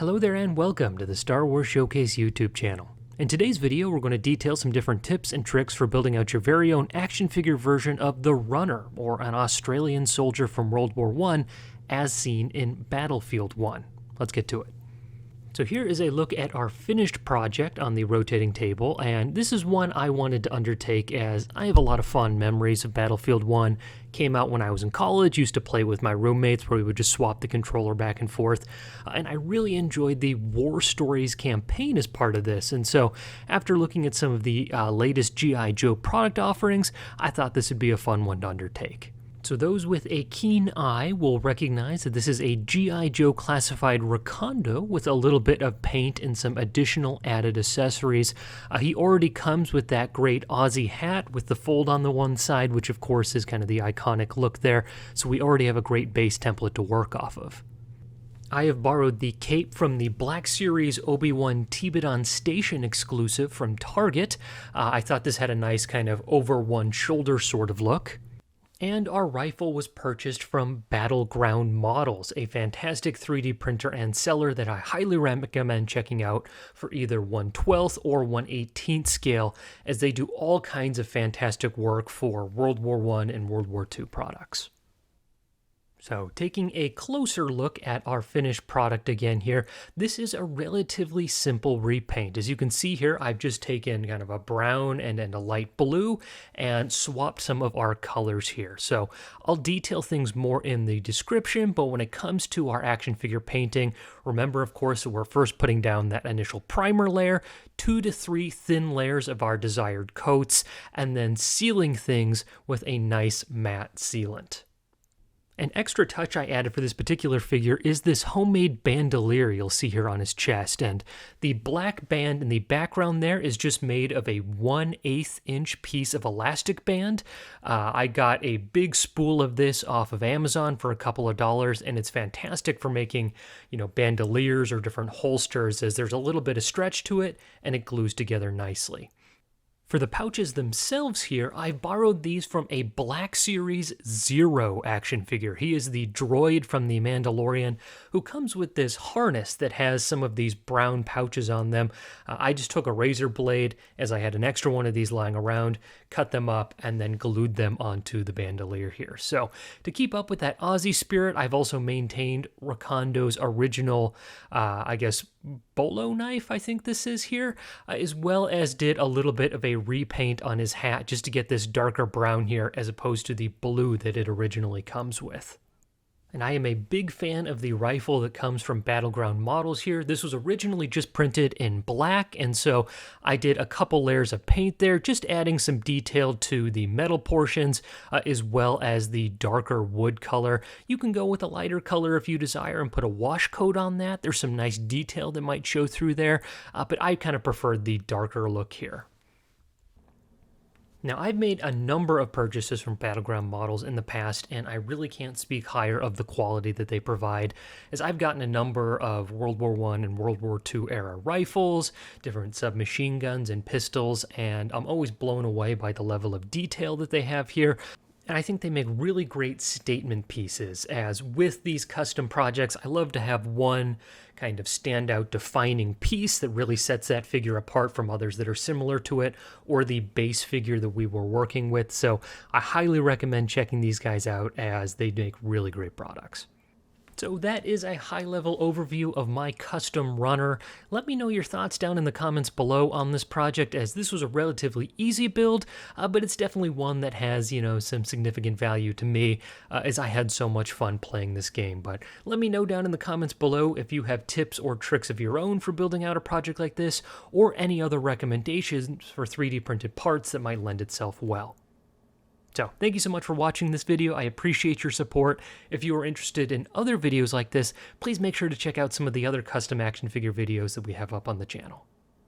Hello there and welcome to the Star Wars Showcase YouTube channel. In today's video, we're going to detail some different tips and tricks for building out your very own action figure version of the Runner, or an Australian soldier from World War I, as seen in Battlefield 1. Let's get to it. So here is a look at our finished project on the rotating table, and this is one I wanted to undertake as I have a lot of fond memories of Battlefield 1. Came out when I was in college, used to play with my roommates where we would just swap the controller back and forth, and I really enjoyed the War Stories campaign as part of this, and so after looking at some of the latest G.I. Joe product offerings, I thought this would be a fun one to undertake. So those with a keen eye will recognize that this is a G.I. Joe classified Reikland with a little bit of paint and some additional added accessories. He already comes with that great Aussie hat with the fold on the one side, which of course is kind of the iconic look there, so we already have a great base template to work off of. I have borrowed the cape from the Black Series Obi-Wan Tibidon Station exclusive from Target. I thought this had a nice kind of over one shoulder sort of look. And our rifle was purchased from Battleground Models, a fantastic 3D printer and seller that I highly recommend checking out for either 1/12 or 1/18 scale, as they do all kinds of fantastic work for World War I and World War II products. So taking a closer look at our finished product again here, this is a relatively simple repaint. As you can see here, I've just taken kind of a brown and a light blue and swapped some of our colors here. So I'll detail things more in the description, but when it comes to our action figure painting, remember of course that we're first putting down that initial primer layer, 2 to 3 thin layers of our desired coats, and then sealing things with a nice matte sealant. An extra touch I added for this particular figure is this homemade bandolier you'll see here on his chest, and the black band in the background there is just made of a 1/8 inch piece of elastic band. I got a big spool of this off of Amazon for a couple of dollars, and it's fantastic for making, bandoliers or different holsters, as there's a little bit of stretch to it and it glues together nicely. For the pouches themselves here, I've borrowed these from a Black Series Zero action figure. He is the droid from The Mandalorian who comes with this harness that has some of these brown pouches on them. I just took a razor blade, as I had an extra one of these lying around, cut them up, and then glued them onto the bandolier here. So to keep up with that Aussie spirit, I've also maintained Reikland's original, bolo knife, I think this is here, as well as did a little bit of a repaint on his hat just to get this darker brown here as opposed to the blue that it originally comes with. And I am a big fan of the rifle that comes from Battleground Models here. This was originally just printed in black, and so I did a couple layers of paint there, just adding some detail to the metal portions, as well as the darker wood color. You can go with a lighter color if you desire and put a wash coat on that. There's some nice detail that might show through there, but I kind of preferred the darker look here. Now, I've made a number of purchases from Battleground Models in the past, and I really can't speak higher of the quality that they provide, as I've gotten a number of World War I and World War II era rifles, different submachine guns and pistols, and I'm always blown away by the level of detail that they have here. And I think they make really great statement pieces, as with these custom projects, I love to have one kind of standout defining piece that really sets that figure apart from others that are similar to it, or the base figure that we were working with. So I highly recommend checking these guys out, as they make really great products. So that is a high-level overview of my custom runner. Let me know your thoughts down in the comments below on this project, as this was a relatively easy build, but it's definitely one that has, some significant value to me, as I had so much fun playing this game. But let me know down in the comments below if you have tips or tricks of your own for building out a project like this, or any other recommendations for 3D printed parts that might lend itself well. So, thank you so much for watching this video. I appreciate your support. If you are interested in other videos like this, please make sure to check out some of the other custom action figure videos that we have up on the channel.